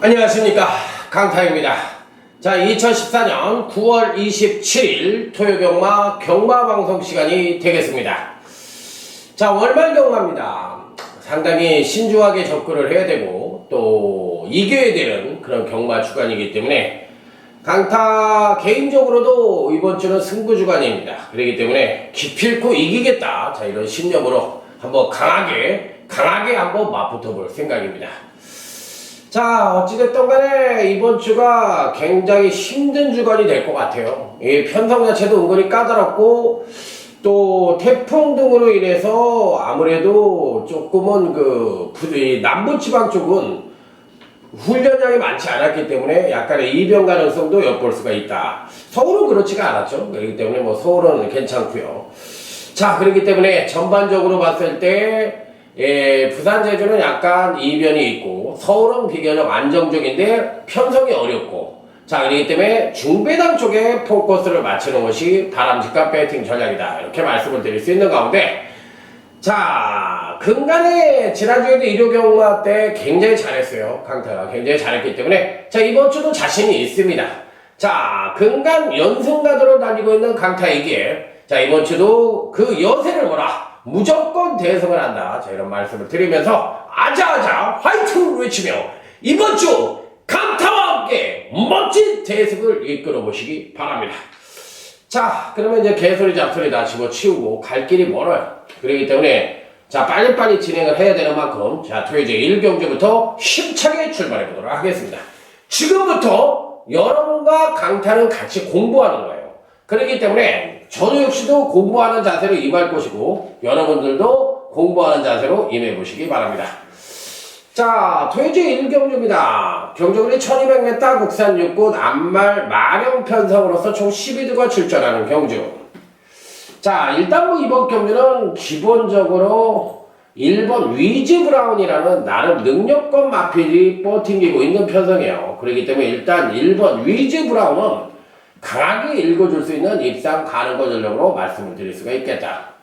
안녕하십니까, 강타입니다. 자, 2014년 9월 27일 토요경마 경마방송 시간이 되겠습니다. 자, 월말 경마입니다. 상당히 신중하게 접근을 해야 되고 또 이겨야 되는 그런 경마 주간이기 때문에 강타 개인적으로도 이번 주는 승부 주간입니다. 그렇기 때문에 기필코 이기겠다, 자, 이런 신념으로 한번 강하게 한번 맞붙어 볼 생각입니다. 자, 어찌됐든 간에 이번 주가 굉장히 힘든 주간이 될 것 같아요. 이 편성 자체도 은근히 까다롭고 또 태풍 등으로 인해서 아무래도 조금은 남부지방 쪽은 훈련량이 많지 않았기 때문에 약간의 이변 가능성도 엿볼 수가 있다. 서울은 그렇지가 않았죠. 그렇기 때문에 뭐 서울은 괜찮고요. 자, 그렇기 때문에 전반적으로 봤을 때 부산 제주는 약간 이변이 있고 서울은 비교적 안정적인데 편성이 어렵고, 자, 그렇기 때문에 중배당 쪽에 포커스를 맞추는 것이 바람직한 배팅 전략이다, 이렇게 말씀을 드릴 수 있는 가운데, 자, 근간에 지난주에도 일요경마 때 굉장히 잘했어요. 강타가 굉장히 잘했기 때문에 자, 이번 주도 자신이 있습니다. 자, 근간 연승가도로 달리고 있는 강타이기에 자, 이번 주도 그 여세를 보라, 무조건 대승을 한다, 자, 이런 말씀을 드리면서 아자아자 화이팅 외치며 이번 주 강타와 함께 멋진 대승을 이끌어 보시기 바랍니다. 자, 그러면 이제 개소리 잡소리 다 집어치우고 갈 길이 멀어요. 그렇기 때문에 자, 빨리빨리 진행을 해야 되는 만큼 자, 토요일 1경주부터 힘차게 출발해 보도록 하겠습니다. 지금부터 여러분과 강타는 같이 공부하는 거예요. 그렇기 때문에 저도 역시도 공부하는 자세로 임할 것이고 여러분들도 공부하는 자세로 임해 보시기 바랍니다. 자, 토요일 1경주입니다. 경주군이 1200m 국산 육군 암말 마령 편성으로서 총 12두가 출전하는 경주. 자, 일단 뭐 이번 경주는 기본적으로 1번 위즈 브라운이라는 나름 능력권 마필이 뻗팅기고 있는 편성이에요. 그렇기 때문에 일단 1번 위즈 브라운은 강하게 읽어줄 수 있는 입상 가능거 전력으로 말씀을 드릴 수가 있겠다.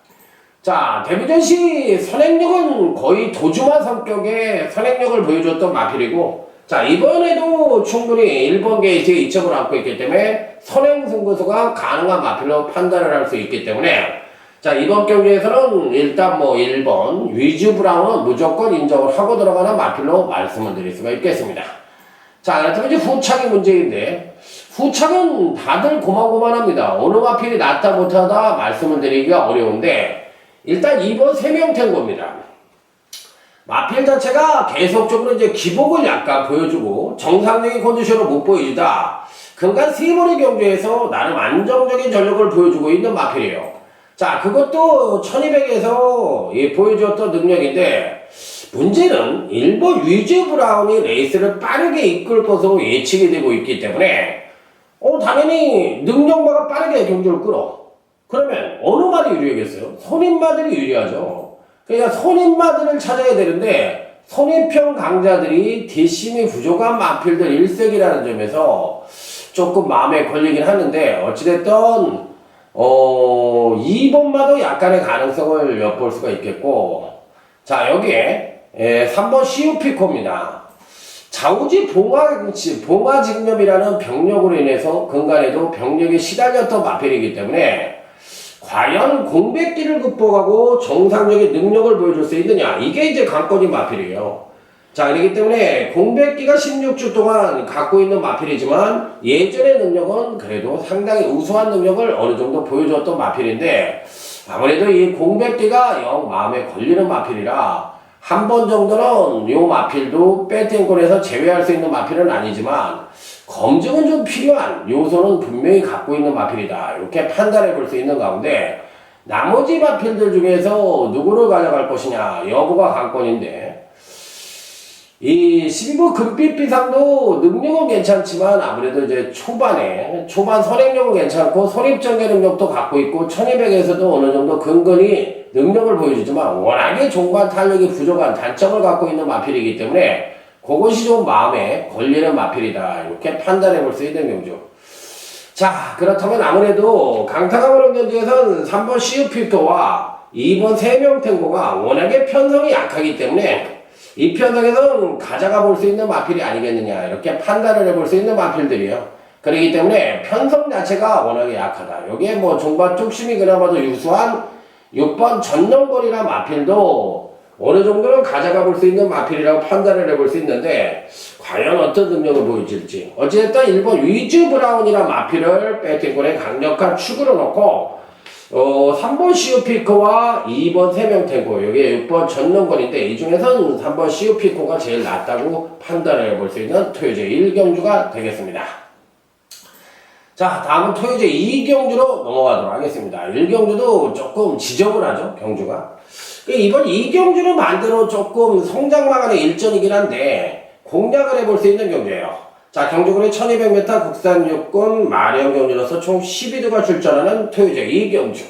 자, 데뷔전 시 선행력은 거의 도주마 성격의 선행력을 보여줬던 마필이고, 자, 이번에도 충분히 1번 게이트에 이점을 안고 있기 때문에 선행 승부수가 가능한 마필로 판단을 할 수 있기 때문에 자, 이번 경기에서는 일단 뭐 1번 위즈 브라운은 무조건 인정을 하고 들어가는 마필로 말씀을 드릴 수가 있겠습니다. 자, 그렇다면 이제 후착이 문제인데, 후착은 다들 고만고만합니다. 어느 마필이 낫다 못하다 말씀을 드리기가 어려운데, 일단 2번 3명 탱고입니다. 마필 자체가 계속적으로 이제 기복을 약간 보여주고 정상적인 컨디션을 못 보여주다 근간 3번의 경주에서 나름 안정적인 전력을 보여주고 있는 마필이에요. 자, 그것도 1200에서 보여주었던 능력인데, 문제는 1번 위즈 브라운이 레이스를 빠르게 이끌 것으로 예측이 되고 있기 때문에 당연히 능력마가 빠르게 경주를 끌어. 그러면 어느 말이 유리하겠어요? 선임마들이 유리하죠. 그러니까 선임마들을 찾아야 되는데 선임평 강자들이 뒷심이 부족한 마필들 일색이라는 점에서 조금 마음에 걸리긴 하는데, 어찌됐든 2번마도 약간의 가능성을 엿볼 수가 있겠고, 자, 여기에 3번 시우피코입니다. 좌우지 봉화직념이라는 병력으로 인해서 근간에도 병력에 시달렸던 마필이기 때문에 과연 공백기를 극복하고 정상적인 능력을 보여줄 수 있느냐, 이게 이제 관건인 마필이에요. 자, 그렇기 때문에 공백기가 16주 동안 갖고 있는 마필이지만 예전의 능력은 그래도 상당히 우수한 능력을 어느 정도 보여줬던 마필인데, 아무래도 이 공백기가 영 마음에 걸리는 마필이라 한 번 정도는 이 마필도 배팅권에서 제외할 수 있는 마필은 아니지만 검증은 좀 필요한 요소는 분명히 갖고 있는 마필이다, 이렇게 판단해 볼 수 있는 가운데, 나머지 마필들 중에서 누구를 가져갈 것이냐 여부가 관건인데, 이 12부 금빛비상도 능력은 괜찮지만 아무래도 이제 초반 선행력은 괜찮고 선입전개 능력도 갖고 있고 1200에서도 어느 정도 근근히 능력을 보여주지만 워낙에 종반 탄력이 부족한 단점을 갖고 있는 마필이기 때문에 그것이 좀 마음에 걸리는 마필이다. 이렇게 판단해 볼 수 있는 경주. 자, 그렇다면 아무래도 강타가 보는 경주에선 3번 CU피터와 2번 3명 탱고가 워낙에 편성이 약하기 때문에 이 편성에서는 가져가 볼 수 있는 마필이 아니겠느냐 이렇게 판단을 해볼 수 있는 마필들이에요. 그렇기 때문에 편성 자체가 워낙에 약하다. 여기에 뭐 종반 뚝심이 그나마도 유수한 6번 전nom거리란 마필도 어느 정도는 가져가 볼 수 있는 마필이라고 판단을 해볼 수 있는데 과연 어떤 능력을 보여줄지. 어쨌든 1번 위즈 브라운이란 마필을 배팅권에 강력한 축으로 놓고 3번 CU피커와 2번 3명 탱고, 여기에 6번 전nom권인데 이 중에서는 3번 CU피커가 제일 낫다고 판단을 해볼 수 있는 토요제 1경주가 되겠습니다. 자, 다음은 토요제 2경주로 넘어가도록 하겠습니다. 1경주도 조금 지저분하죠, 경주가. 이번 2경주는 반대로 조금 성장망한의 일전이긴 한데 공략을 해볼 수 있는 경주예요. 자, 경주군이 1200m 국산 육군 마령 경주로서 총 12두가 출전하는 토요제 2경주.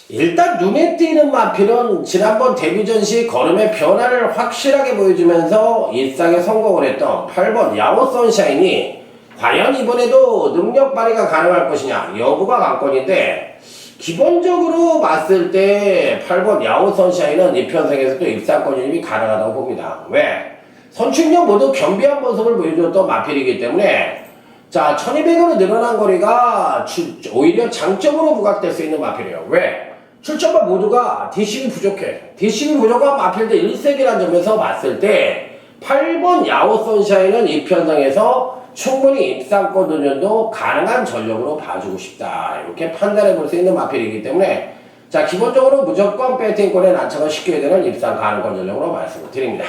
일단 눈에 띄는 마필은 지난번 데뷔전 시 걸음의 변화를 확실하게 보여주면서 일상에 성공을 했던 8번 야오 선샤인이 과연 이번에도 능력 발휘가 가능할 것이냐 여부가 관건인데 기본적으로 봤을 때 8번 야오 선샤인은 이 편성에서도 입상권 진입이 가능하다고 봅니다. 왜? 선출력 모두 겸비한 모습을 보여줬던 마필이기 때문에 자 1200으로 늘어난 거리가 오히려 장점으로 부각될 수 있는 마필이에요. 왜? 출전반 모두가 DCB 부족해. DCB 부족한 마필들 1색이라는 점에서 봤을 때 8번 야오 선샤인은 이 편성에서 충분히 입상권 도전도 가능한 전력으로 봐주고 싶다. 이렇게 판단해 볼 수 있는 마필이기 때문에 자 기본적으로 무조건 배팅권에 난착을 시켜야 되는 입상 가능권 전력으로 말씀을 드립니다.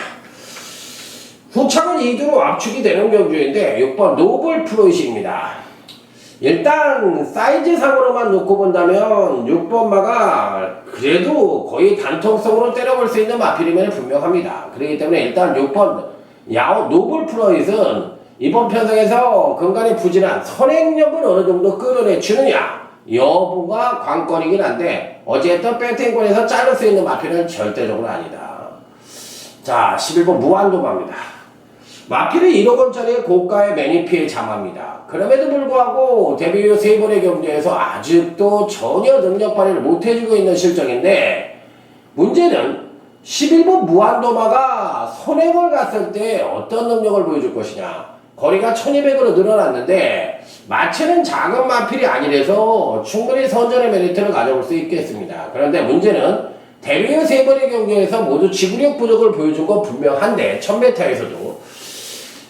후창은 2두로 압축이 되는 경주인데 6번 노블 프로이시입니다. 일단 사이즈상으로만 놓고 본다면 6번마가 그래도 거의 단통성으로 때려볼 수 있는 마필임을 분명합니다. 그렇기 때문에 일단 6번 야오 노블 프로이스는 이번 편성에서 근간에 부진한 선행력을 어느 정도 끌어내주느냐 여부가 관건이긴 한데 어쨌든 배팅권에서 자를 수 있는 마필은 절대적으로 아니다. 자 11번 무한도마입니다. 마필은 1억원짜리 고가의 매니피에 장합니다. 그럼에도 불구하고 데뷔 후 3번의 경주에서 아직도 전혀 능력 발휘를 못해주고 있는 실정인데 문제는 11번 무한도마가 선행을 갔을 때 어떤 능력을 보여줄 것이냐. 거리가 1200으로 늘어났는데 마체는 작은 마필이 아니라서 충분히 선전의 메리트를 가져볼 수 있겠습니다. 그런데 문제는 데뷔 후 3번의 경주에서 모두 지구력 부족을 보여준 건 분명한데 1000m에서도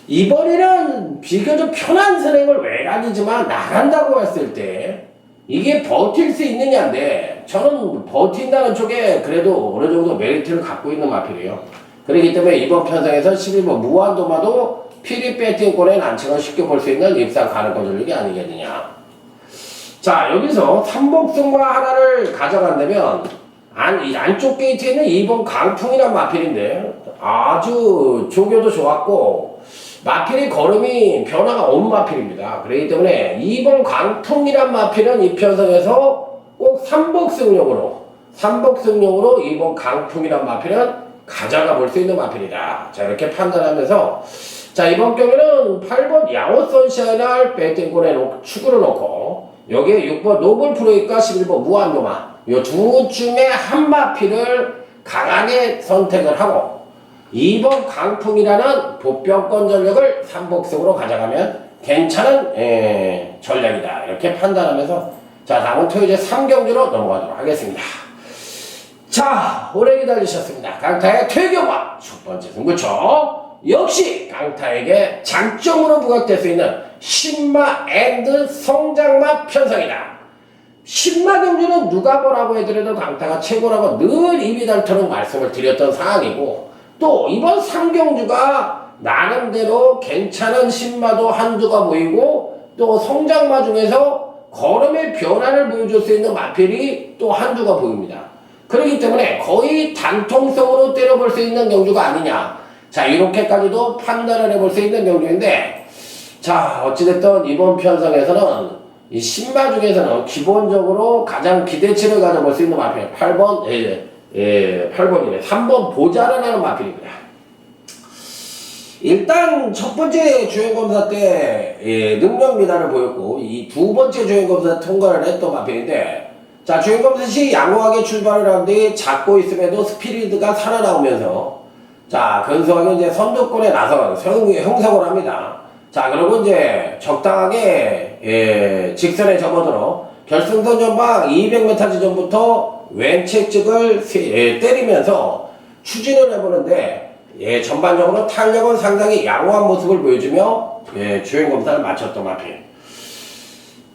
이번에는 비교적 편한 선행을 외곽이지만 나간다고 했을 때 이게 버틸 수 있느냐인데 저는 버틴다는 쪽에 그래도 어느 정도 메리트를 갖고 있는 마필이에요. 그렇기 때문에 이번 편성에서 11번 무한도마도 피리 배팅권에 난칭을 쉽게 볼 수 있는 입상 가능권 전력이 아니겠느냐. 자 여기서 삼복승마 하나를 가져간다면 이 안쪽 게이트에 있는 2번 강풍이란 마필인데 아주 조교도 좋았고 마필의 걸음이 변화가 없는 마필입니다. 그렇기 때문에 2번 강풍이란 마필은 이 편성에서 꼭 삼복승용으로 2번 강풍이란 마필은 가져가 볼 수 있는 마필이다. 자 이렇게 판단하면서 자 이번 경기는 8번 야오 선샤인을 배팅권에 축으로 놓고 여기에 6번 노블 프로이과 11번 무한도마 이 두 중에 한 마필을 강하게 선택을 하고 2번 강풍이라는 보병권 전력을 삼복승으로 가져가면 괜찮은 전략이다. 이렇게 판단하면서 자 다음은 토요제 3경주로 넘어가도록 하겠습니다. 자 오래 기다리셨습니다. 강타의 퇴경화 첫 번째 승부처 역시 강타에게 장점으로 부각될 수 있는 신마 앤드 성장마 편성이다. 신마 경주는 누가 뭐라고 해더라도 강타가 최고라고 늘 입이 닳도록 말씀을 드렸던 사항이고 또 이번 3경주가 나름대로 괜찮은 신마도 한두가 보이고 또 성장마 중에서 걸음의 변화를 보여줄 수 있는 마필이 또 한두가 보입니다. 그렇기 때문에 거의 단통성으로 때려볼 수 있는 경주가 아니냐. 자, 이렇게까지도 판단을 해볼 수 있는 경주인데, 자, 어찌됐든 이번 편성에서는 이 신마 중에서는 기본적으로 가장 기대치를 가져볼 수 있는 마필 8번, 8번이네. 3번 보자라는 마필입니다. 일단 첫 번째 주행검사 때 능력 미달을 보였고, 이 두 번째 주행검사 통과를 했던 마필인데, 자, 주행검사 시 양호하게 출발을 하는데 잡고 있음에도 스피리드가 살아나오면서, 자, 근소하게 이제 선두권에 나서 형성을 합니다. 자, 그리고 이제 적당하게 직선에 접어들어 결승선 전방 200m 지점부터 왼측을 때리면서 추진을 해보는데, 전반적으로 탄력은 상당히 양호한 모습을 보여주며 주행검사를 마쳤던 마필.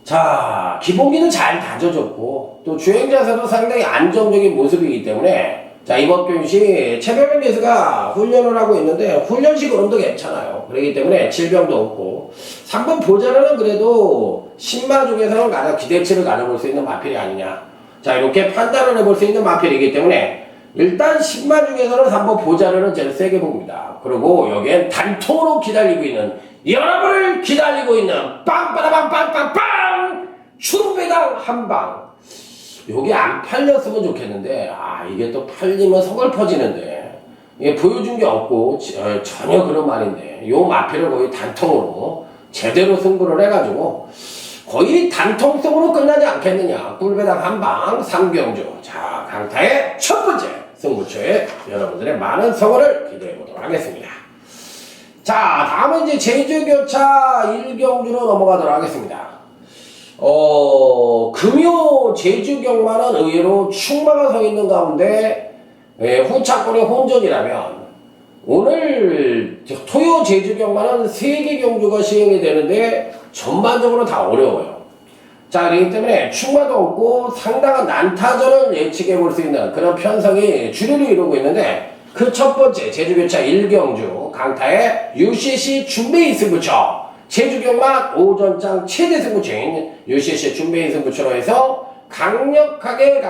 자, 기본기는 잘 다져졌고 또 주행자세도 상당히 안정적인 모습이기 때문에, 자, 이번 교시 최병현 기수가 훈련을 하고 있는데 훈련식으로도 괜찮아요. 그렇기 때문에 질병도 없고, 3번 보자라는 그래도 신마 중에서는 가장 기대치를 가져볼 수 있는 마필이 아니냐. 자, 이렇게 판단을 해볼 수 있는 마필이기 때문에 일단 신마 중에서는 3번 보자라는 제일 세게 봅니다. 그리고 여기엔 단통으로 기다리고 있는, 여러분을 기다리고 있는 빵빠라빵빵빵빵 추루배당 한방. 요게 안 팔렸으면 좋겠는데, 이게 또 팔리면 서글퍼지는데, 이게 보여준 게 없고 전혀 그런 말인데, 요 마필을 거의 단통으로 제대로 승부를 해가지고 거의 단통성으로 끝나지 않겠느냐. 꿀배당 한방 3경주. 자, 강타의 첫 번째 승부처에 여러분들의 많은 성원을 기대해 보도록 하겠습니다. 자, 다음은 이제 제주교차 1경주로 넘어가도록 하겠습니다. 금요 제주경마는 의외로 충마가 서 있는 가운데 후차권의 혼전이라면, 오늘 토요 제주경마는 3개 경주가 시행이 되는데 전반적으로 다 어려워요. 자, 그렇기 때문에 충마도 없고 상당한 난타전을 예측해 볼 수 있는 그런 편성이 주류를 이루고 있는데, 그 첫 번째 제주교차 1경주 강타의 UCC 준비 승부처, 제주경마 오전장 최대 승부처인 UCC 준비 승부처로 해서 강력하게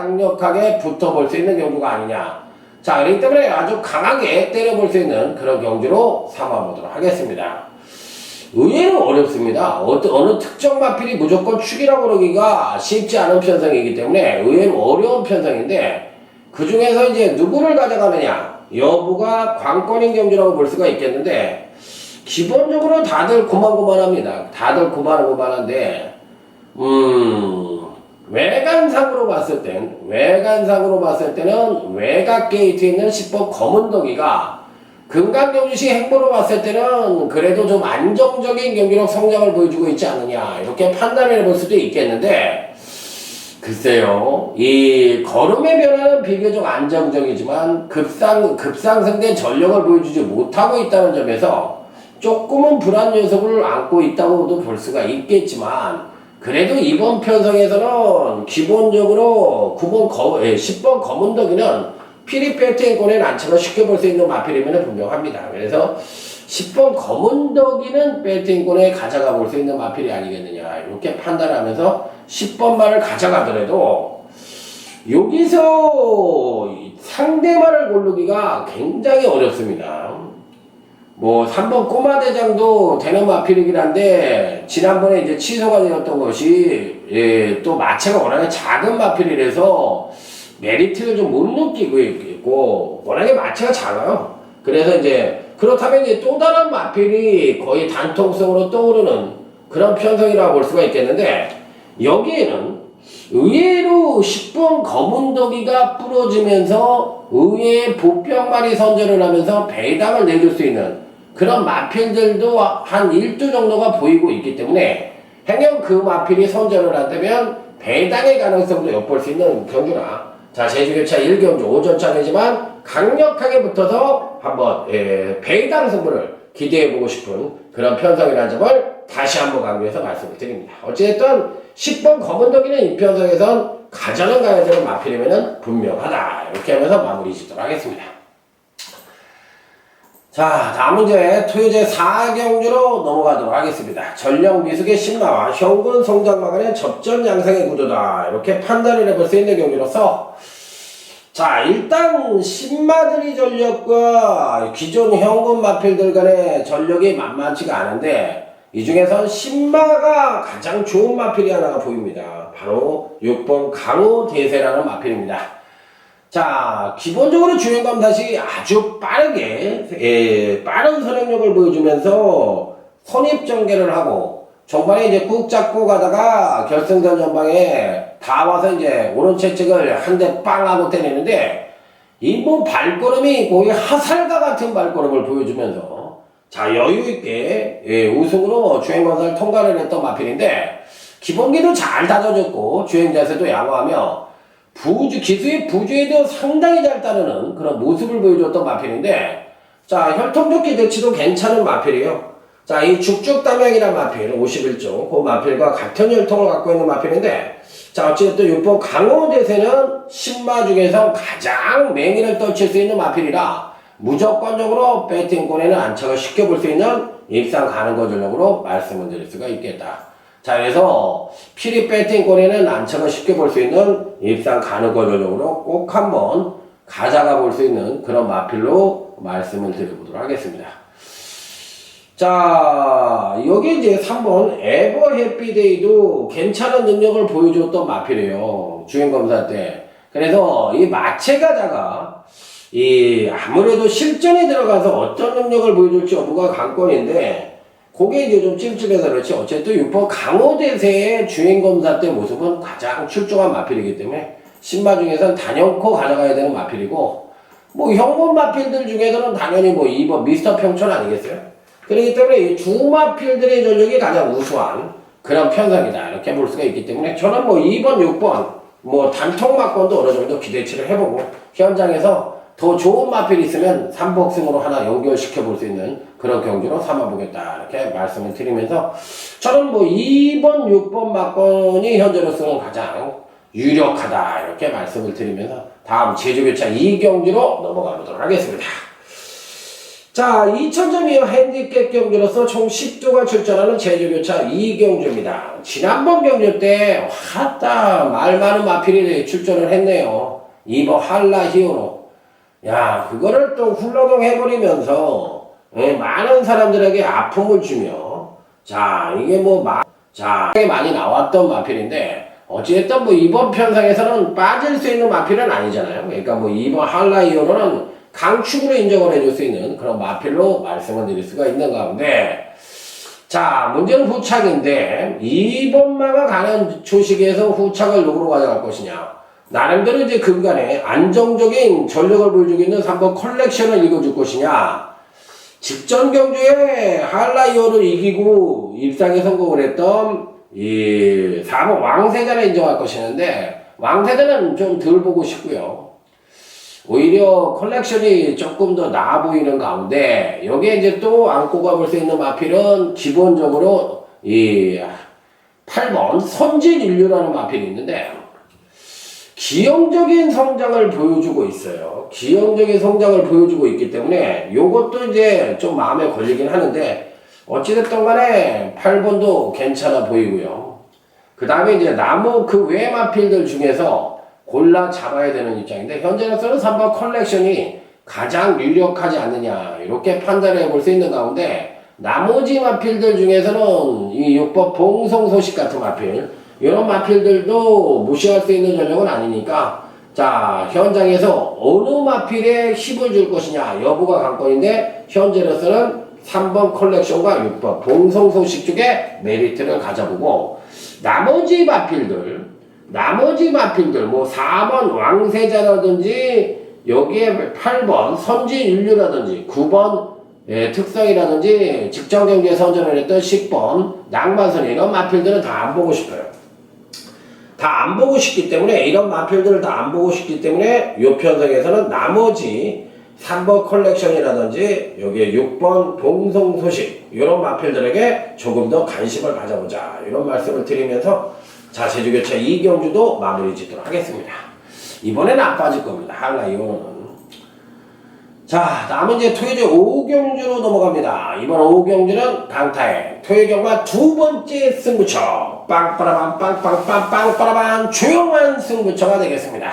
붙어볼 수 있는 경주가 아니냐. 자, 그렇기 때문에 아주 강하게 때려볼 수 있는 그런 경주로 삼아보도록 하겠습니다. 의외로 어렵습니다. 어느 특정 마필이 무조건 축이라고 그러기가 쉽지 않은 편성이기 때문에 의외로 어려운 편성인데, 그 중에서 이제 누구를 가져가느냐 여부가 관건인 경주라고 볼 수가 있겠는데, 기본적으로 다들 고만고만합니다. 다들 고만고만한데, 외관상으로 봤을 때는 외곽 게이트에 있는 10번 검은덕이가 금강경주시 행보로 봤을 때는 그래도 좀 안정적인 경기력 성장을 보여주고 있지 않느냐, 이렇게 판단을 해볼 수도 있겠는데, 글쎄요, 이 걸음의 변화는 비교적 안정적이지만 급상승된 전력을 보여주지 못하고 있다는 점에서 조금은 불안 요소를 안고 있다고도 볼 수가 있겠지만, 그래도 이번 편성에서는 기본적으로 10번 검은덕이는 피리페트인권의 난처를 쉽게 볼 수 있는 마필이면 분명합니다. 그래서 10번 검은덕이는 배트인권에 가져가 볼 수 있는 마필이 아니겠느냐, 이렇게 판단하면서 10번만을 가져가더라도 여기서 상대말을 고르기가 굉장히 어렵습니다. 뭐 3번 꼬마대장도 되는 마필이긴 한데, 지난번에 이제 취소가 되었던 것이 또 마체가 워낙에 작은 마필이라서 메리트를 좀 못 느끼고 있고, 워낙에 마체가 작아요. 그래서 이제 그렇다면 이제 또 다른 마필이 거의 단통성으로 떠오르는 그런 편성이라고 볼 수가 있겠는데, 여기에는 의외로 10번 검은덕이가 부러지면서 의외의 보병말이 선전을 하면서 배당을 내줄 수 있는 그런 마필들도 한 1두 정도가 보이고 있기 때문에, 행여 그 마필이 선전을 한다면 배당의 가능성도 엿볼 수 있는 경주나, 자, 제주교차 1경주 오전장이지만 강력하게 붙어서 한번 배당 승부를 기대해보고 싶은 그런 편성이라는 점을 다시 한번 강조해서 말씀을 드립니다. 어찌됐든 10번 검은덕이는 이 편성에선 가져는 가야 되는 마필이면 분명하다, 이렇게 하면서 마무리 짓도록 하겠습니다. 자, 다음 문제 토요제 4경주로 넘어가도록 하겠습니다. 전력 미숙의 신마와 현군 송장마 간의 접전 양상의 구도다, 이렇게 판단을 해볼 수 있는 경주로서, 자, 일단 신마들이 전력과 기존 현금 마필들 간의 전력이 만만치가 않은데 이 중에서 신마가 가장 좋은 마필이 하나가 보입니다. 바로 6번 강호대세라는 마필입니다. 자, 기본적으로 주행감 탓이 아주 빠르게 빠른 선행력을 보여주면서 선입전개를 하고 전반에 이제 꾹 잡고 가다가 결승전 전방에 다 와서 이제 오른 채찍을 한 대 빵 하고 때리는데 이 뭐 발걸음이 거의 화살과 같은 발걸음을 보여주면서 자 여유있게 우승으로 주행검사를 통과를 했던 마필인데 기본기도 잘 다져졌고 주행 자세도 양호하며 기수의 부주에도 상당히 잘 따르는 그런 모습을 보여줬던 마필인데 자 혈통적 기대치도 괜찮은 마필이에요. 자, 이 죽죽담양이라는 마필, 51종, 그 마필과 같은 혈통을 갖고 있는 마필인데, 자, 어쨌든 6번 강호대세는 신마 중에서 가장 맹위를 떨칠 수 있는 마필이라, 무조건적으로 배팅권에는 안착을 시켜볼 수 있는 입상 가능거 전력으로 말씀을 드릴 수가 있겠다. 자, 그래서 피리 배팅권에는 안착을 시켜볼 수 있는 입상 가능거 전력으로 꼭 한번 가져가 볼 수 있는 그런 마필로 말씀을 드려보도록 하겠습니다. 자, 여기 이제 3번 에버 해피데이도 괜찮은 능력을 보여줬던 마필이에요. 주행검사 때. 그래서 이 마체가자가 아무래도 실전에 들어가서 어떤 능력을 보여줄지 여부가 관건인데 그게 이제 좀 찝찝해서 그렇지. 어쨌든 6번 강호대세의 주행검사 때 모습은 가장 출중한 마필이기 때문에 신마 중에서는 단연코 가져가야 되는 마필이고 뭐 현금 마필들 중에서는 당연히 뭐 2번 미스터 평촌 아니겠어요? 그렇기 때문에 이 두 마필들의 전력이 가장 우수한 그런 편성이다. 이렇게 볼 수가 있기 때문에 저는 뭐 2번, 6번 뭐 단통 마건도 어느 정도 기대치를 해보고 현장에서 더 좋은 마필이 있으면 3복승으로 하나 연결시켜 볼 수 있는 그런 경주로 삼아보겠다. 이렇게 말씀을 드리면서 저는 뭐 2번, 6번 마건이 현재로서는 가장 유력하다. 이렇게 말씀을 드리면서 다음 제주교차 2경주로 넘어가 보도록 하겠습니다. 자, 2000점이요 핸디캡 경주로서 총 10조가 출전하는 제주교차 2경주입니다. 지난번 경주 때 왔다 말 많은 마필이 출전을 했네요. 2번 할라 히어로. 야, 그거를 또 훌러덩 해버리면서 많은 사람들에게 아픔을 주며 자, 이게 뭐 많이 나왔던 마필인데 어찌됐든 뭐 이번 편상에서는 빠질 수 있는 마필은 아니잖아요. 그러니까 뭐 2번 할라 히어로는 강축으로 인정을 해줄 수 있는 그런 마필로 말씀을 드릴 수가 있는 가운데 자 문제는 후착인데 2번마가 가는 초시기에서 후착을 누구로 가져갈 것이냐 나름대로 이제 근간에 안정적인 전력을 보여주고 있는 3번 컬렉션을 읽어줄 것이냐 직전 경주에 할라이오를 이기고 입상에 성공을 했던 이 4번 왕세자를 인정할 것이는데 왕세자는 좀 덜 보고 싶고요. 오히려 컬렉션이 조금 더 나아 보이는 가운데 여기에 이제 또 안고 가볼 수 있는 마필은 기본적으로 이 8번 선진인류라는 마필이 있는데 기형적인 성장을 보여주고 있어요. 기형적인 성장을 보여주고 있기 때문에 요것도 이제 좀 마음에 걸리긴 하는데 어찌됐든 간에 8번도 괜찮아 보이고요. 그 다음에 이제 나무 그 외 마필들 중에서 골라 잡아야 되는 입장인데 현재로서는 3번 컬렉션이 가장 유력하지 않느냐 이렇게 판단을 해볼 수 있는 가운데 나머지 마필들 중에서는 이 6번 봉송소식 같은 마필 이런 마필들도 무시할 수 있는 전력은 아니니까 자 현장에서 어느 마필에 힘을 줄 것이냐 여부가 관건인데 현재로서는 3번 컬렉션과 6번 봉송소식 쪽에 메리트를 가져보고 나머지 마필들 뭐 4번 왕세자라든지 여기에 8번 선진인류라든지 9번 특성이라든지 직전 경기에 선전을 했던 10번 낭만선 이런 마필들은 다 안 보고 싶어요. 다 안 보고 싶기 때문에 이런 마필들을 다 안 보고 싶기 때문에 이 편성에서는 나머지 3번 컬렉션이라든지 여기에 6번 봉송소식 이런 마필들에게 조금 더 관심을 가져보자 이런 말씀을 드리면서 자 제주교차 2경주도 마무리 짓도록 하겠습니다. 이번에는 안 빠질 겁니다. 할라 이거는. 자 다음은 이제 토요일 5경주로 넘어갑니다. 이번 5경주는 강타의 토요경마 두 번째 승부처 빵빠라밤 빵빵빵빵빠라밤 조용한 승부처가 되겠습니다.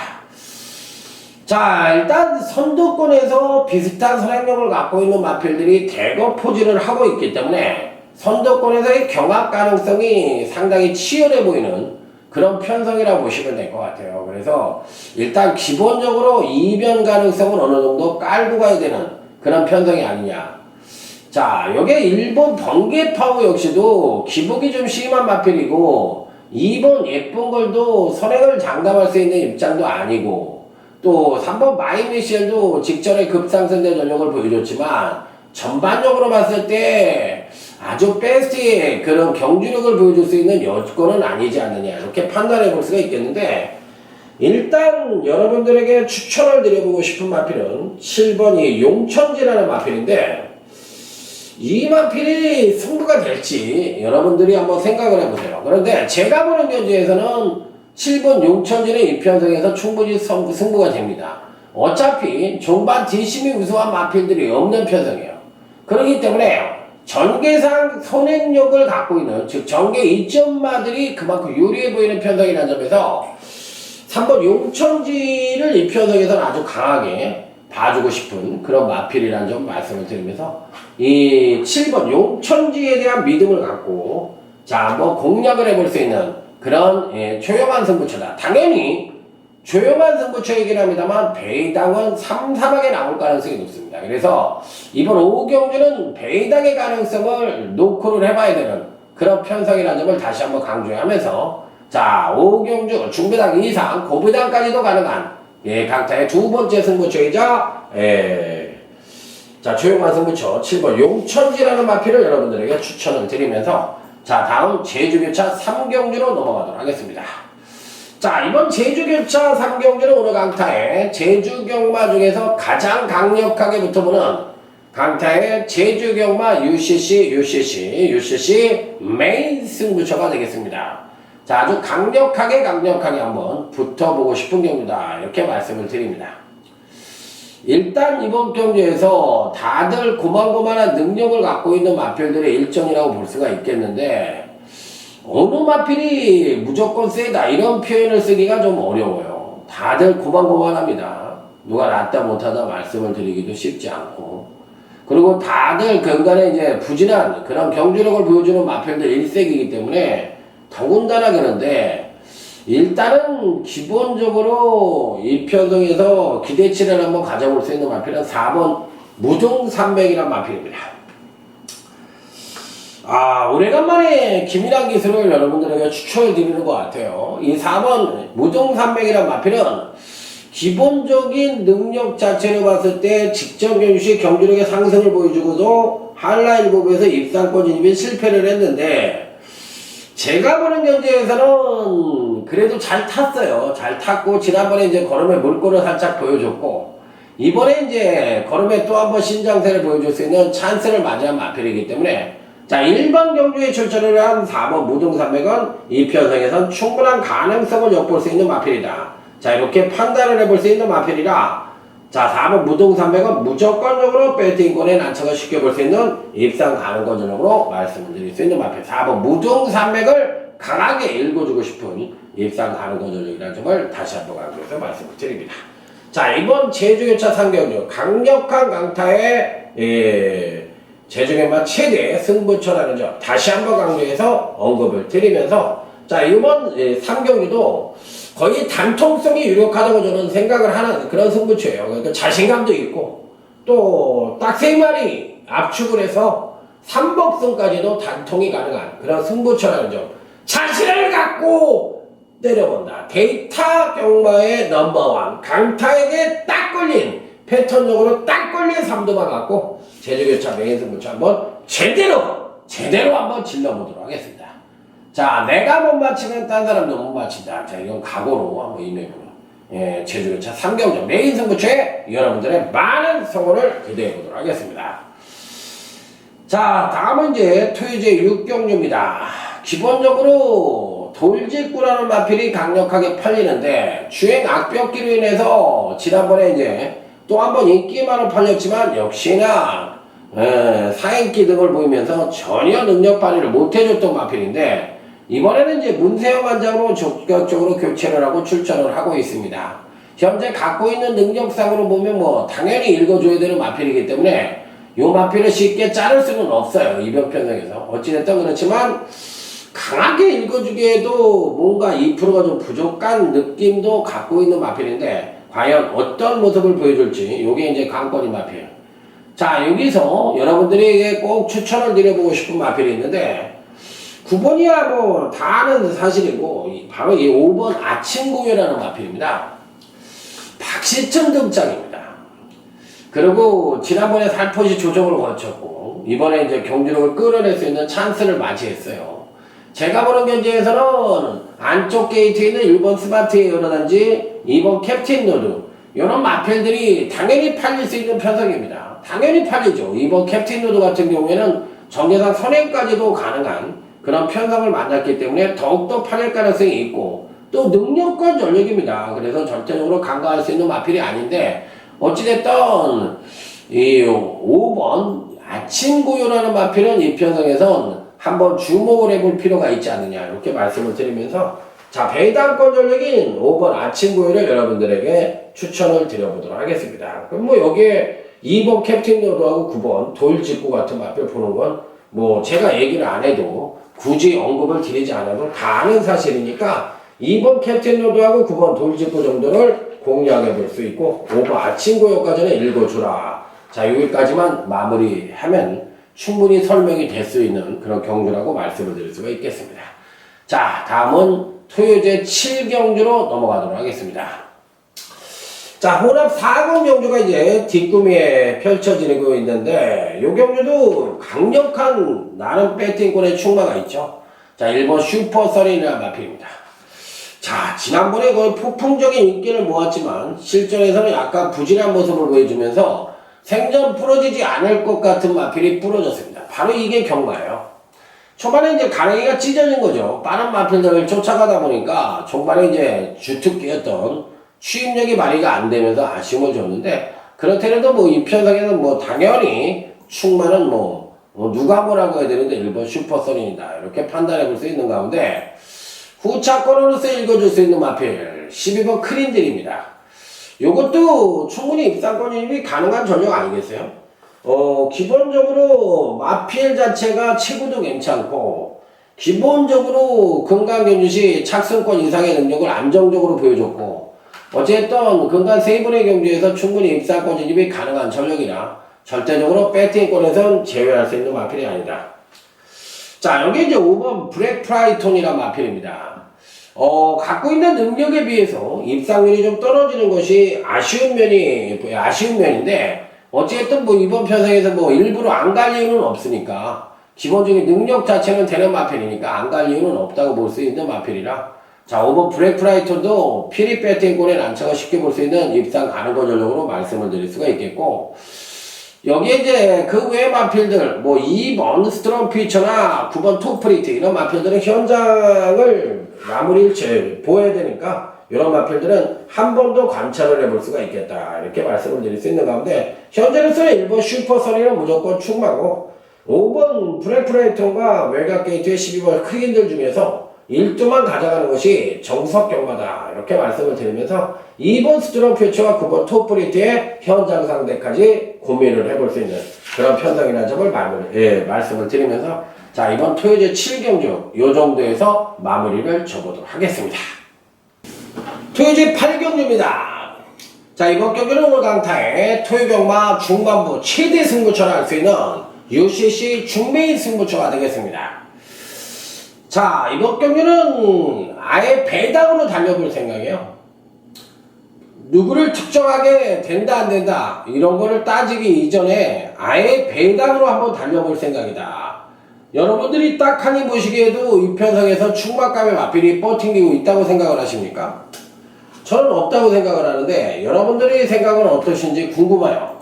자, 일단 선두권에서 비슷한 선행력을 갖고 있는 마필들이 대거 포진을 하고 있기 때문에 선두권에서의 경합 가능성이 상당히 치열해 보이는 그런 편성이라고 보시면 될 것 같아요. 그래서 일단 기본적으로 이변 가능성은 어느 정도 깔고 가야 되는 그런 편성이 아니냐. 자, 여기에 일본 번개파우 역시도 기복이 좀 심한 마필이고 2번 예쁜 걸도 선행을 장담할 수 있는 입장도 아니고 또 3번 마이미셸도 직전에 급상승된 전력을 보여줬지만 전반적으로 봤을 때 아주 베스트의 그런 경주력을 보여줄 수 있는 여건은 아니지 않느냐 이렇게 판단해 볼 수가 있겠는데 일단 여러분들에게 추천을 드려보고 싶은 마필은 7번이 용천지라는 마필인데 이 마필이 승부가 될지 여러분들이 한번 생각을 해보세요. 그런데 제가 보는 견지에서는 7번 용천지는 이 편성에서 충분히 승부가 됩니다. 어차피 종반 뒷심이 우수한 마필들이 없는 편성이에요. 그렇기 때문에 전개상 선행력을 갖고 있는 즉 전개 이점마들이 그만큼 유리해 보이는 편성이라는 점에서 3번 용천지를 이 편성에서는 아주 강하게 봐주고 싶은 그런 마필이라는 점 말씀을 드리면서 이 7번 용천지에 대한 믿음을 갖고 자 한번 공략을 해볼 수 있는 그런 조용한 승부처다. 당연히 조용한 승부처이긴 합니다만 배당은 3, 4박에 나올 가능성이 높습니다. 그래서 이번 5경주는 배당의 가능성을 노크를 해봐야 되는 그런 편성이라는 점을 다시 한번 강조하면서 자 5경주 중배당 이상 고배당까지도 가능한 강타의 두 번째 승부처이자 자 조용한 승부처 7번 용천지라는 마필을 여러분들에게 추천을 드리면서 자 다음 제주교차 3경주로 넘어가도록 하겠습니다. 자 이번 제주교차 3경주는 오늘 강타의 제주경마 중에서 가장 강력하게 붙어보는 강타의 제주경마 UCC 메인 승부처가 되겠습니다. 자 아주 강력하게 한번 붙어보고 싶은 경주다 이렇게 말씀을 드립니다. 일단 이번 경주에서 다들 고만고만한 능력을 갖고 있는 마필들의 일정이라고 볼 수가 있겠는데 어느 마필이 무조건 세다 이런 표현을 쓰기가 좀 어려워요. 다들 고만고만합니다. 누가 낫다 못하다 말씀을 드리기도 쉽지 않고 그리고 다들 근간에 이제 부진한 그런 경주력을 보여주는 마필들 일색이기 때문에 더군다나 그런데 일단은 기본적으로 이 편성에서 기대치를 한번 가져볼 수 있는 마필은 4번 무등산맥이란 마필입니다. 오래간만에 기민한 기술을 여러분들에게 추천을 드리는 것 같아요. 이 4번 무등산맥이란 마필은 기본적인 능력 자체를 봤을 때 직전 경주시 경주력의 상승을 보여주고도 한라일보에서 입상권 진입에 실패를 했는데 제가 보는 경기에서는 그래도 잘 탔어요. 잘 탔고 지난번에 이제 걸음의 물꼬를 살짝 보여줬고 이번에 이제 걸음에 또 한 번 신장세를 보여줄 수 있는 찬스를 맞이한 마필이기 때문에 자 일반 경주에 출전을 한 4번 무등산맥은 이 편성에선 충분한 가능성을 엿볼 수 있는 마필이다. 자 이렇게 판단을 해볼 수 있는 마필이라 자 4번 무등산맥은 무조건적으로 배팅권에 난처가 쉽게 볼 수 있는 입상 가능권 전적으로 말씀을 드릴 수 있는 마필 4번 무등산맥을 강하게 읽어주고 싶은 입상 가능권 전적이라는 점을 다시 한번 강조해서 말씀을 드립니다. 자 이번 제주교차 3경주 강력한 강타의 제주경마 최대 승부처라는 점 다시 한번 강조해서 언급을 드리면서 자 이번 3경주도 거의 단통성이 유력하다고 저는 생각을 하는 그런 승부처예요. 그러니까 자신감도 있고 또 딱 3마리 압축을 해서 3복승까지도 단통이 가능한 그런 승부처라는 점 자신을 갖고 때려본다. 데이터 경마의 넘버원 강타에게 딱 걸린 패턴적으로 딱 걸린 3도만 갖고 제주교차 메인 승부처 한번 제대로 한번 질러보도록 하겠습니다. 자, 내가 못 맞히면 딴 사람도 못 맞힌다. 자, 이건 각오로 한번 임해보는 제주교차 3경주 메인 승부처에 여러분들의 많은 성원을 기대해보도록 하겠습니다. 자, 다음은 이제 토요제 6경주입니다. 기본적으로 돌직구라는 마필이 강력하게 팔리는데 주행 악벽기로 인해서 지난번에 이제 또 한 번 인기만은 팔렸지만 역시나 사인기 등을 보이면서 전혀 능력 발휘를 못해줬던 마필인데 이번에는 이제 문세영 관장으로 적극적으로 교체를 하고 출전을 하고 있습니다. 현재 갖고 있는 능력상으로 보면 뭐 당연히 읽어줘야 되는 마필이기 때문에 요 마필을 쉽게 자를 수는 없어요. 이변 편성에서. 어찌됐든 그렇지만 강하게 읽어주기에도 뭔가 2%가 좀 부족한 느낌도 갖고 있는 마필인데 과연 어떤 모습을 보여줄지 요게 이제 관건인 마필. 자, 여기서 여러분들에게 꼭 추천을 드려보고 싶은 마필이 있는데 9번이야 뭐 다 아는 사실이고 바로 이 5번 아침고요라는 마필입니다. 박시청 등장입니다. 그리고 지난번에 살포시 조정을 거쳤고 이번에 이제 경주력을 끌어낼 수 있는 찬스를 맞이했어요. 제가 보는 견지에서는 안쪽 게이트에 있는 1번 스마트 에어라든지 2번 캡틴 노드 이런 마필들이 당연히 팔릴 수 있는 편성입니다. 당연히 팔리죠. 2번 캡틴 노드 같은 경우에는 정계상 선행까지도 가능한 그런 편성을 만났기 때문에 더욱더 팔릴 가능성이 있고 또 능력과 전력입니다. 그래서 절대적으로 간과할 수 있는 마필이 아닌데 어찌됐든 이 5번 아침고요라는 마필은 이 편성에선 한번 주목을 해볼 필요가 있지 않느냐 이렇게 말씀을 드리면서 자 배당권 전력인 5번 아침고요를 여러분들에게 추천을 드려보도록 하겠습니다. 그럼 뭐 여기에 2번 캡틴 노드하고 9번 돌직구 같은 마필 보는 건 뭐 제가 얘기를 안 해도 굳이 언급을 드리지 않아도 다 아는 사실이니까 2번 캡틴 노드하고 9번 돌직구 정도를 공략해 볼 수 있고 5번 아침고요까지는 읽어주라. 자 여기까지만 마무리하면 충분히 설명이 될 수 있는 그런 경주라고 말씀을 드릴 수가 있겠습니다. 자 다음은 토요제 7경주로 넘어가도록 하겠습니다. 자 혼합 4금 경주가 이제 뒷구미에 펼쳐지고 있는데 이 경주도 강력한 나름 배팅권의 충마가 있죠. 자 1번 슈퍼서린이라는 마필입니다. 자 지난번에 거의 폭풍적인 인기를 모았지만 실전에서는 약간 부진한 모습을 보여주면서 생전 부러지지 않을 것 같은 마필이 부러졌습니다. 바로 이게 경마예요. 초반에 이제 가랭이가 찢어진 거죠. 빠른 마필들을 쫓아가다 보니까 초반에 이제 주특기였던 추임력이 발휘가 안 되면서 아쉬움을 줬는데 그렇더라도 뭐 이 편성에는 뭐 당연히 충만은 뭐 누가 뭐라고 해야 되는데 1번 슈퍼서린이다 이렇게 판단해 볼 수 있는 가운데 후차권으로서 읽어줄 수 있는 마필 12번 크린들입니다. 요것도 충분히 입상권이 가능한 전력 아니겠어요? 기본적으로 마필 자체가 체구도 괜찮고 기본적으로 근간경주시 착승권 이상의 능력을 안정적으로 보여줬고 어쨌든 근간 세 분의 경주에서 충분히 입상권 진입이 가능한 전력이라 절대적으로 배팅권에선 제외할 수 있는 마필이 아니다. 자 여기 이제 5번 브렉프라이톤이라는 마필입니다. 갖고 있는 능력에 비해서 입상률이 좀 떨어지는 것이 아쉬운 면인데 어쨌든 뭐 이번 편성에서 뭐 일부러 안 갈 이유는 없으니까 기본적인 능력 자체는 되는 마필이니까 안 갈 이유는 없다고 볼 수 있는 마필이라 자 5번 브렉프라이톤도 피리 배팅권의 난처가 쉽게 볼 수 있는 입상 가능거 전력으로 말씀을 드릴 수가 있겠고 여기에 이제 그 외의 마필들 뭐 2번 스트롱 피처나 9번 토프리트 이런 마필들은 현장을 마무리를 보여야 되니까 이런 마필들은 한 번 더 관찰을 해볼 수가 있겠다 이렇게 말씀을 드릴 수 있는 가운데 현재로서는 1번 슈퍼선이는 무조건 충마고 5번 브렉프라이톤과 외곽게이트의 12번 크긴들 중에서 1두만 가져가는 것이 정석 경마다 이렇게 말씀을 드리면서 2번 스트롱 퓨처와 9번 토프리트의 현장 상대까지 고민을 해볼 수 있는 그런 편성이라는 점을 말씀을 드리면서 자 이번 토요제 7경주 요 정도에서 마무리를 줘보도록 하겠습니다. 토요제 8경주입니다. 자 이번 경주는 오늘 강타의 토요경마 중반부 최대 승부처를 할 수 있는 UCC 중메인 승부처가 되겠습니다. 자 이번 경기는 아예 배당으로 달려볼 생각이에요. 누구를 특정하게 된다 안 된다 이런 거를 따지기 이전에 아예 배당으로 한번 달려볼 생각이다. 여러분들이 딱하니 보시기에도 이 편성에서 충막감의 마필이 버팅기고 있다고 생각을 하십니까? 저는 없다고 생각을 하는데 여러분들의 생각은 어떠신지 궁금해요.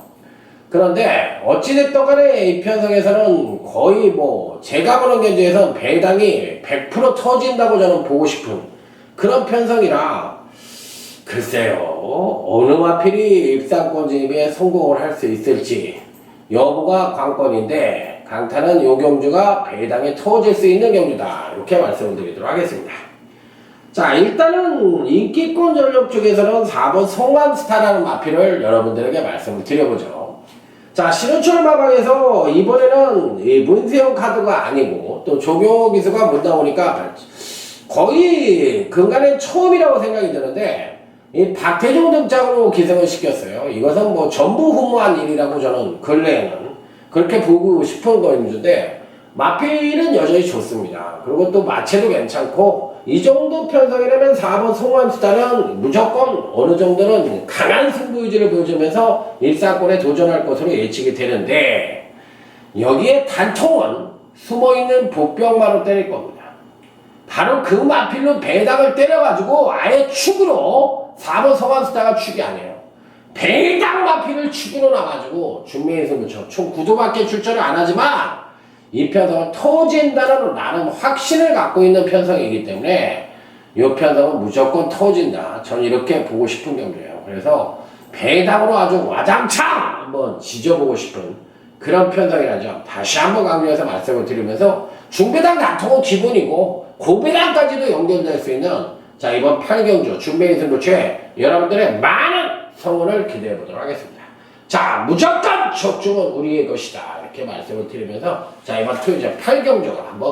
그런데 어찌됐든 간에 이 편성에서는 거의 뭐 제가 보는 견주에서는 배당이 100% 터진다고 저는 보고 싶은 그런 편성이라 글쎄요 어느 마필이 입상권 진입에 성공을 할 수 있을지 여부가 관건인데 강타는 요 경주가 배당에 터질 수 있는 경주다 이렇게 말씀을 드리도록 하겠습니다. 자, 일단은 인기권 전력 쪽에서는 4번 송암스타라는 마필을 여러분들에게 말씀을 드려보죠. 자, 신호철 마방에서 이번에는 이 문세영 카드가 아니고 또 조경호 기수가 못 나오니까 거의 근간에 처음이라고 생각이 드는데 이 박태종 등장으로 기승을 시켰어요. 이것은 뭐 전부 후무한 일이라고 저는 근래에는 그렇게 보고 싶은 거였는데 마필은 여전히 좋습니다. 그리고 또 마체도 괜찮고 이 정도 편성이라면 4번 송암스타는 무조건 어느 정도는 강한 승부 의지를 보여주면서 일사권에 도전할 것으로 예측이 되는데 여기에 단통은 숨어있는 보병마로 때릴 겁니다. 바로 그 마필로 배당을 때려가지고 아예 축으로 4번 송암스타가 축이 아니에요. 배당 마필을 축으로 놔가지고 준비해 승부처 총 9도밖에 출전을 안 하지만 이 편성은 터진다는 나름 확신을 갖고 있는 편성이기 때문에 이 편성은 무조건 터진다. 저는 이렇게 보고 싶은 경우예요. 그래서 배당으로 아주 와장창 한번 지져보고 싶은 그런 편성이라는 점 다시 한번 강조해서 말씀을 드리면서 중배당 단통은 기본이고 고배당까지도 연결될 수 있는 자 이번 8경주 준비해 승부처에 여러분들의 많은 성원을 기대해 보도록 하겠습니다. 자, 무조건 적중은 우리의 것이다. 이렇게 말씀을 드리면서 자, 이번 토요일 8경주가 한번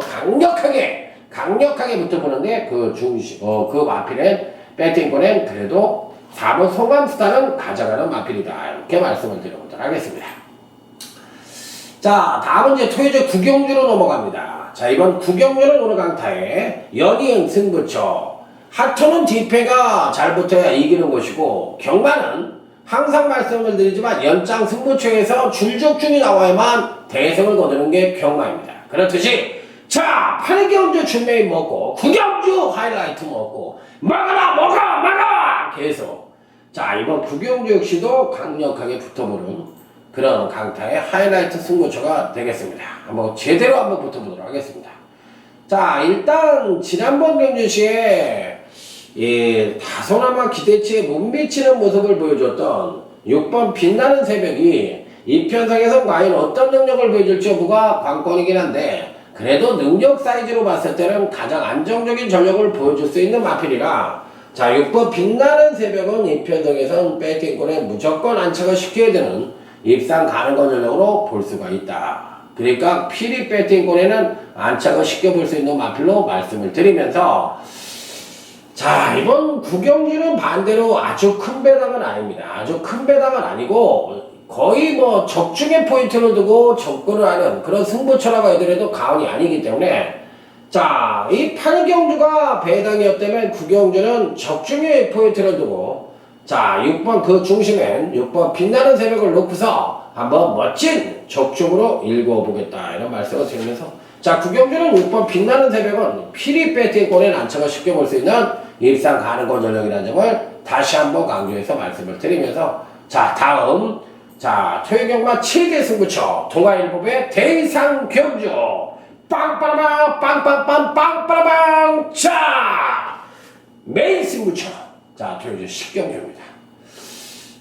강력하게 붙어보는데 그 중심, 그 마필은 배팅권엔 그래도 4번 송암스타는 가져가는 마필이다. 이렇게 말씀을 드려보도록 하겠습니다. 자, 다음은 이제 토요일 9경주로 넘어갑니다. 자, 이번 9경주는 오늘 강타에 연이은 승부처. 하토는 뒷패가 잘 붙어야 이기는 것이고 경마는 항상 말씀을 드리지만 연장 승부처에서 줄적중이 나와야만 대승을 거두는 게 경마입니다. 그렇듯이 자 8경주 준메인 먹고 9경주 하이라이트 먹고 먹어라 계속 자 이번 9경주 역시도 강력하게 붙어보는 그런 강타의 하이라이트 승부처가 되겠습니다. 한번 제대로 한번 붙어보도록 하겠습니다. 자 일단 지난번 경주시에 다소나마 기대치에 못 미치는 모습을 보여줬던 6번 빛나는 새벽이 이 편성에서 과연 어떤 능력을 보여줄지 여부가 관건이긴 한데 그래도 능력 사이즈로 봤을 때는 가장 안정적인 전력을 보여줄 수 있는 마필이라 자 6번 빛나는 새벽은 이 편성에선 배팅권에 무조건 안착을 시켜야 되는 입상 가능한 전력으로 볼 수가 있다. 그러니까 필히 배팅권에는 안착을 시켜볼 수 있는 마필로 말씀을 드리면서 자 이번 9경주는 반대로 아주 큰 배당은 아닙니다. 아주 큰 배당은 아니고 거의 뭐 적중의 포인트를 두고 접근을 하는 그런 승부처라고 하더라도 가언이 아니기 때문에 자 이 8경주가 배당이었다면 9경주는 적중의 포인트를 두고 자 6번 그 중심엔 6번 빛나는 새벽을 놓고서 한번 멋진 적중으로 읽어보겠다 이런 말씀을 드리면서 자 9경주는 6번 빛나는 새벽은 필히 배팅권에 안착을 시켜볼 수 있는 입상 가능한 전력이라는 점을 다시 한번 강조해서 말씀을 드리면서 자 다음 자 토요경마 7개 승부처 동아일보의 대상 경주 빵빠라방 빵빵빵 빵빠라방 자 메인 승부처 자 토요일 10경주입니다.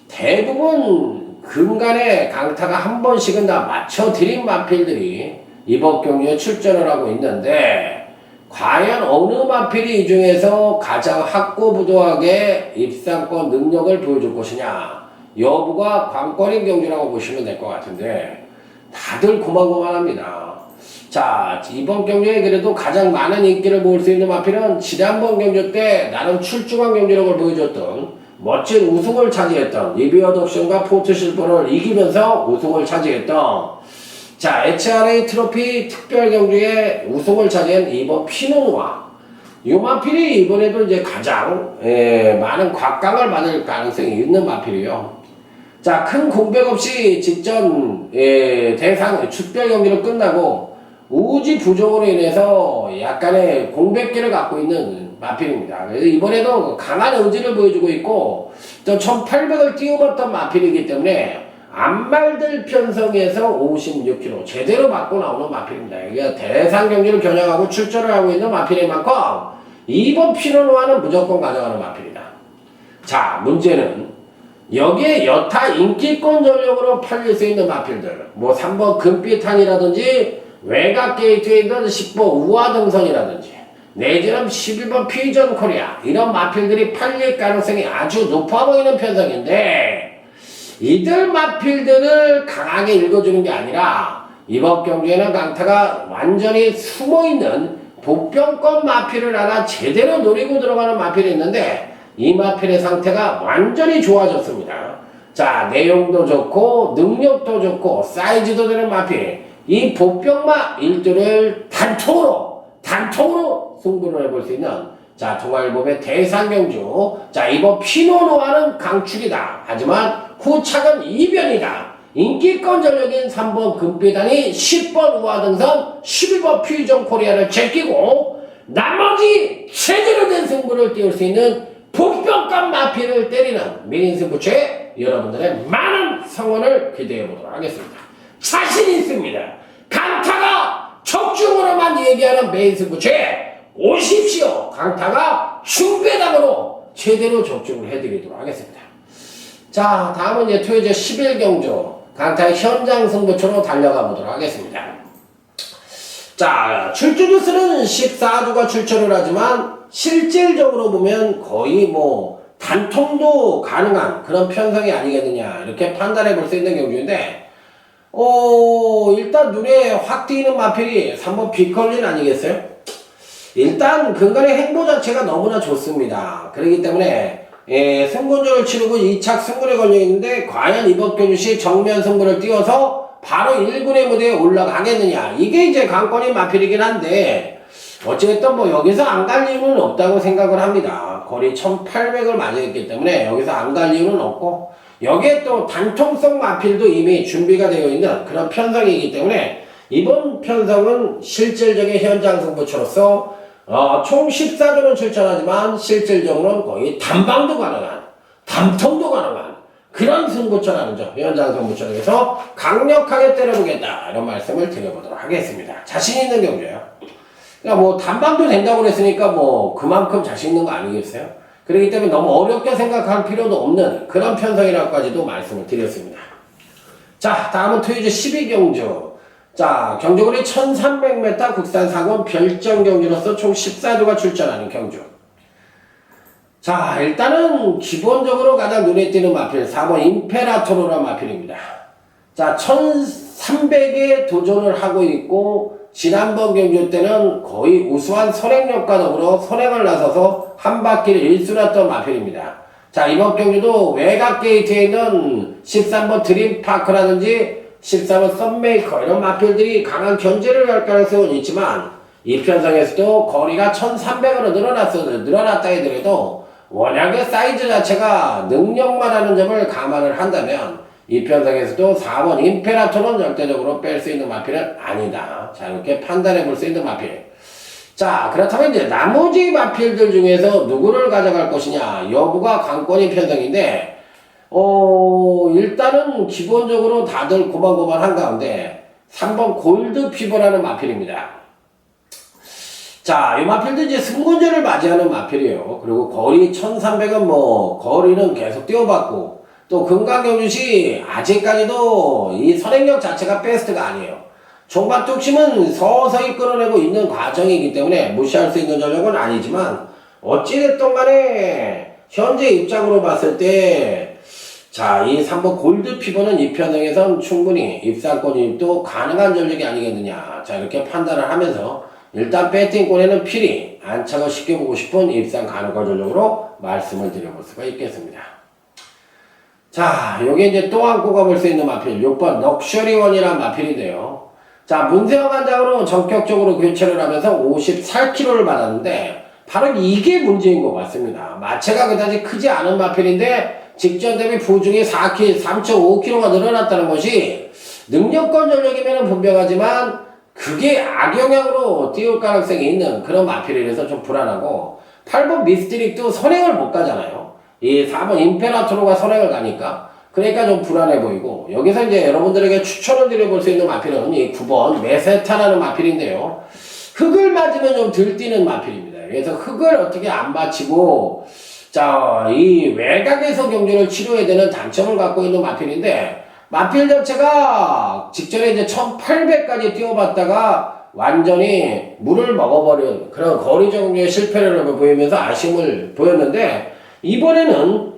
대부분 근간에 강타가 한 번씩은 다 맞춰드린 마필들이 이번 경주에 출전을 하고 있는데 과연 어느 마필이 이 중에서 가장 확고부도하게 입상권 능력을 보여줄 것이냐 여부가 관건인 경주라고 보시면 될 것 같은데 다들 고만고만합니다. 자 이번 경주에 그래도 가장 많은 인기를 모을 수 있는 마필은 지난번 경주 때 나름 출중한 경주력을 보여줬던 멋진 우승을 차지했던 리비어드 옵션과 포트 실버를 이기면서 우승을 차지했던 자, HRA 트로피 특별 경주에 우승을 차지한 이번 피노누아. 이 마필이 이번에도 이제 가장 많은 곽강을 받을 가능성이 있는 마필이요. 자, 큰 공백 없이 직전 대상 특별 경기를 끝나고 우지 부족으로 인해서 약간의 공백기를 갖고 있는 마필입니다. 그래서 이번에도 강한 의지를 보여주고 있고 또 1800을 띄워봤던 마필이기 때문에 안말들 편성에서 56kg 제대로 맞고 나오는 마필입니다. 이게 대상 경기를 겨냥하고 출전을 하고 있는 마필인 만큼 이번 피노누아는 무조건 가져가는 마필이다. 자 문제는 여기에 여타 인기권 전력으로 팔릴 수 있는 마필들 뭐 3번 금빛탄이라든지 외곽 게이트웨이든 10번 우아등선이라든지 내지는 11번 퓨전 코리아 이런 마필들이 팔릴 가능성이 아주 높아 보이는 편성인데 이들 마필들을 강하게 읽어주는 게 아니라 이번 경주에는 강타가 완전히 숨어있는 복병권 마필을 하나 제대로 노리고 들어가는 마필이 있는데 이 마필의 상태가 완전히 좋아졌습니다. 자, 내용도 좋고 능력도 좋고 사이즈도 되는 마필 이 복병마 1조를 단통으로 승부를 해볼 수 있는 자 동아일보의 대상경주 자 이번 피노노아는 강축이다. 하지만 후착은 이변이다. 인기권 전력인 3번 금비단이 10번 우하등선 11번 퓨전 코리아를 제끼고 나머지 제대로 된 승부를 띄울 수 있는 복병감 마필을 때리는 미린 승부처에 여러분들의 많은 성원을 기대해 보도록 하겠습니다. 자신 있습니다. 강타가 적중으로만 얘기하는 메인 승부처에 오십시오. 강타가 중배당으로 제대로 적중을 해드리도록 하겠습니다. 자, 다음은 이제 토요제 11경주 강타의 현장 승부처로 달려가 보도록 하겠습니다. 자, 출주주수는 14주가 출처를 하지만 실질적으로 보면 거의 뭐 단통도 가능한 그런 편성이 아니겠느냐 이렇게 판단해 볼 수 있는 경주인데 일단 눈에 확 띄는 마필이 3번 비컬린 아니겠어요? 일단 근간의 행보 자체가 너무나 좋습니다. 그렇기 때문에 승군전을 치르고 2착 승군에 걸려있는데 과연 이번 경주시 정면 승부를 띄워서 바로 1군의 무대에 올라가겠느냐 이게 이제 관건인 마필이긴 한데 어쨌든 뭐 여기서 안 갈 이유는 없다고 생각을 합니다. 거리 1800을 맞이했기 때문에 여기서 안 갈 이유는 없고 여기에 또 단통성 마필도 이미 준비가 되어 있는 그런 편성이기 때문에 이번 편성은 실질적인 현장 승부처로서 총 14조는 출전하지만 실질적으로는 거의 단방도 가능한 단통도 가능한 그런 승부처라는 점 현장 승부처에서 강력하게 때려보겠다 이런 말씀을 드려보도록 하겠습니다. 자신 있는 경주예요. 그러니까 뭐 단방도 된다고 그랬으니까 뭐 그만큼 자신 있는 거 아니겠어요? 그렇기 때문에 너무 어렵게 생각할 필요도 없는 그런 편성이라고까지도 말씀을 드렸습니다. 자, 다음은 토요일 12경주. 자, 경주거리 1300m 국산 4권 별정 경주로서 총 14조가 출전하는 경주. 자, 일단은 기본적으로 가장 눈에 띄는 마필 4번 임페라토로라는 마필입니다. 자, 1300에 도전을 하고 있고 지난번 경주 때는 거의 우수한 선행력과 더불어 선행을 나서서 한 바퀴를 일순했던 마필입니다. 자, 이번 경주도 외곽 게이트에 있는 13번 드림파크라든지 14번 썸메이커 이런 마필들이 강한 견제를 할 가능성은 있지만 이 편성에서도 거리가 1300으로 늘어났다 하더라도 워낙에 사이즈 자체가 능력만 하는 점을 감안을 한다면 이 편성에서도 4번 임페라토는 절대적으로 뺄 수 있는 마필은 아니다. 자, 이렇게 판단해 볼 수 있는 마필. 자, 그렇다면 이제 나머지 마필들 중에서 누구를 가져갈 것이냐 여부가 관건인 편성인데 일단은 기본적으로 다들 고만고만한 가운데 3번 골드 피버라는 마필입니다. 자, 이 마필도 이제 승군전을 맞이하는 마필이에요. 그리고 거리 1300은 뭐 거리는 계속 띄워봤고 또 금강경주시 아직까지도 이 선행력 자체가 베스트가 아니에요. 종반 뚝심은 서서히 끌어내고 있는 과정이기 때문에 무시할 수 있는 전력은 아니지만 어찌됐든 간에 현재 입장으로 봤을 때 자, 이 3번 골드 피버는 이 편성에선 충분히 입상권 유입도 가능한 전력이 아니겠느냐. 자, 이렇게 판단을 하면서 일단 배팅권에는 필히 안착을 시켜보고 싶은 입상 가능한 전력으로 말씀을 드려볼 수가 있겠습니다. 자, 요게 이제 또 한 꼽아볼 수 있는 마필 6번 럭셔리원이라는 마필인데요. 자, 문세영 관장으로 전격적으로 교체를 하면서 54kg를 받았는데 바로 이게 문제인 것 같습니다. 마체가 그다지 크지 않은 마필인데 직전 대비 부중이 3.5kg가 늘어났다는 것이 능력권 전력이면 분명하지만 그게 악영향으로 띄울 가능성이 있는 그런 마필이라서 좀 불안하고 8번 미스트릭도 선행을 못 가잖아요. 이 4번 임페라토로가 선행을 가니까 그러니까 좀 불안해 보이고 여기서 이제 여러분들에게 추천을 드려볼 수 있는 마필은 이 9번 메세타라는 마필인데요. 흙을 맞으면 좀 들뛰는 마필입니다. 그래서 흙을 어떻게 안 받치고 자, 이 외곽에서 경주를 치료해야 되는 단점을 갖고 있는 마필인데 마필 자체가 직전에 이제 1800까지 뛰어봤다가 완전히 물을 먹어버린 그런 거리 정도의 실패를 보이면서 아쉬움을 보였는데, 이번에는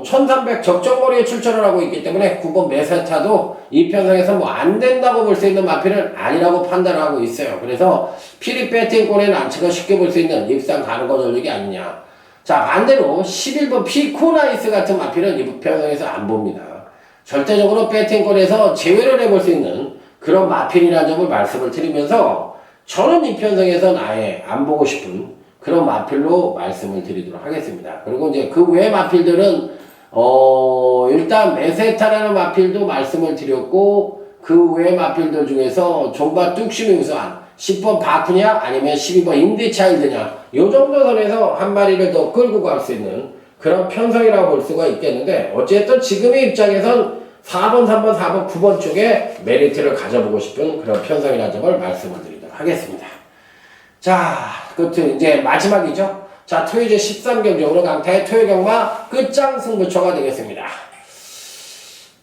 1300 적정거리에 출전을 하고 있기 때문에 9번 메세타도 이 편성에서 뭐 안 된다고 볼 수 있는 마필은 아니라고 판단을 하고 있어요. 그래서 피리 배팅권에 난처가 쉽게 볼 수 있는 입상 가능거 전력이 아니냐. 자, 반대로 11번 피코나이스 같은 마필은 이 편성에서 안 봅니다. 절대적으로 배팅권에서 제외를 해볼 수 있는 그런 마필이라는 점을 말씀을 드리면서, 저는 이 편성에서는 아예 안 보고 싶은 그런 마필로 말씀을 드리도록 하겠습니다. 그리고 이제 그 외 마필들은 일단 메세타라는 마필도 말씀을 드렸고, 그 외 마필들 중에서 좀바 뚝심이 우수한 10번 바쿠냐 아니면 12번 인디차일드냐, 요 정도 선에서 한 마리를 더 끌고 갈 수 있는 그런 편성이라고 볼 수가 있겠는데, 어쨌든 지금의 입장에선 4번, 3번, 4번, 9번 쪽에 메리트를 가져보고 싶은 그런 편성이라는 점을 말씀을 드리도록 하겠습니다. 자, 끝은 이제 마지막이죠. 자, 토요제 13경적으로 강타의 토요경마 끝장 승부처가 되겠습니다.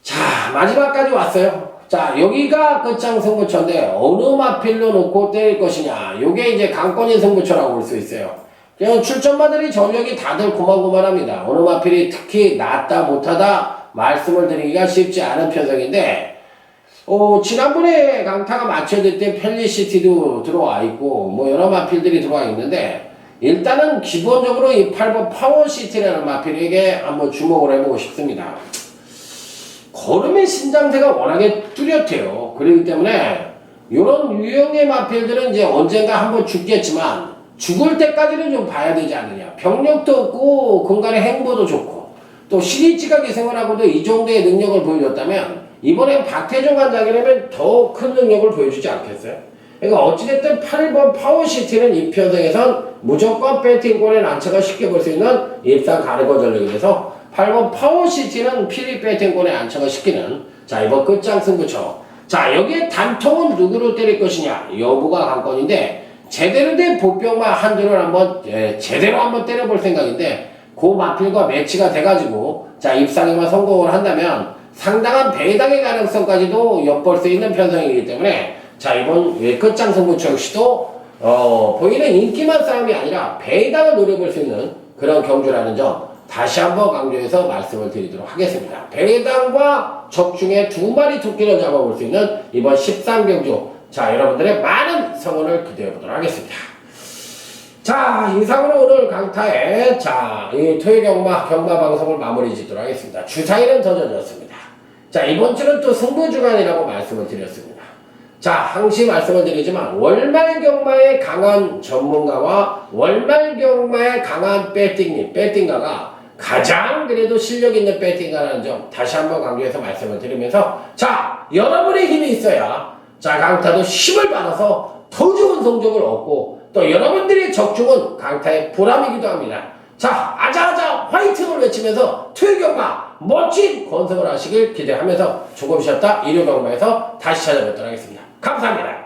자, 마지막까지 왔어요. 자, 여기가 끝장 승부처인데 어느 마필로 놓고 때릴 것이냐, 요게 이제 강권인 승부처라고 볼 수 있어요. 그냥 출전마들이 전력이 다들 고만고만합니다. 어느 마필이 특히 낫다 못하다 말씀을 드리기가 쉽지 않은 편성인데, 지난번에 강타가 맞춰질 때 펠리시티도 들어와 있고 뭐 여러 마필들이 들어와 있는데, 일단은 기본적으로 이 8번 파워시티라는 마필에게 한번 주목을 해보고 싶습니다. 걸음의 신장세가 워낙에 뚜렷해요. 그렇기 때문에 이런 유형의 마필들은 이제 언젠가 한번 죽겠지만 죽을 때까지는 좀 봐야 되지 않느냐. 병력도 없고 공간의 행보도 좋고 또 시리즈가 기생을 하고도 이 정도의 능력을 보여줬다면, 이번엔 박태종 관장이라면 더 큰 능력을 보여주지 않겠어요? 그러니까 어찌됐든 8번 파워시티는 이 편성에선 무조건 배팅권의 난처가 쉽게 볼 수 있는 입상 가능거 전력이라서 8번 파워시티는 피리 배팅권의 난처가 시키는, 자, 이번 끝장 승부처. 자, 여기에 단통은 누구로 때릴 것이냐 여부가 관건인데, 제대로 된 보병마 한두를 한번 제대로 한번 때려볼 생각인데, 그 마필과 매치가 돼가지고 자, 입상에만 성공을 한다면 상당한 배당의 가능성까지도 엿볼 수 있는 편성이기 때문에, 자, 이번 끝장 승부처 역시도 보이는 인기만 싸움이 아니라 배당을 노려볼 수 있는 그런 경주라는 점 다시 한번 강조해서 말씀을 드리도록 하겠습니다. 배당과 적중에 두 마리 토끼를 잡아볼 수 있는 이번 13경주, 자, 여러분들의 많은 성원을 기대해 보도록 하겠습니다. 자, 이상으로 오늘 강타의 이 토요경마 방송을 마무리 짓도록 하겠습니다. 주사일은 더 젖었습니다. 자, 이번 주는 또 승부주간이라고 말씀을 드렸습니다. 자, 항시 말씀을 드리지만 월말경마의 강한 전문가와 월말경마의 강한 배팅가가 가장 그래도 실력 있는 배팅가라는 점 다시 한번 강조해서 말씀을 드리면서, 자, 여러분의 힘이 있어야 자, 강타도 힘을 받아서 더 좋은 성적을 얻고 또 여러분들의 적중은 강타의 보람이기도 합니다. 자, 아자아자 화이팅을 외치면서 토요경마 멋진 건성을 하시길 기대하면서 조금 쉬었다 일요경마에서 다시 찾아뵙도록 하겠습니다. 감사합니다.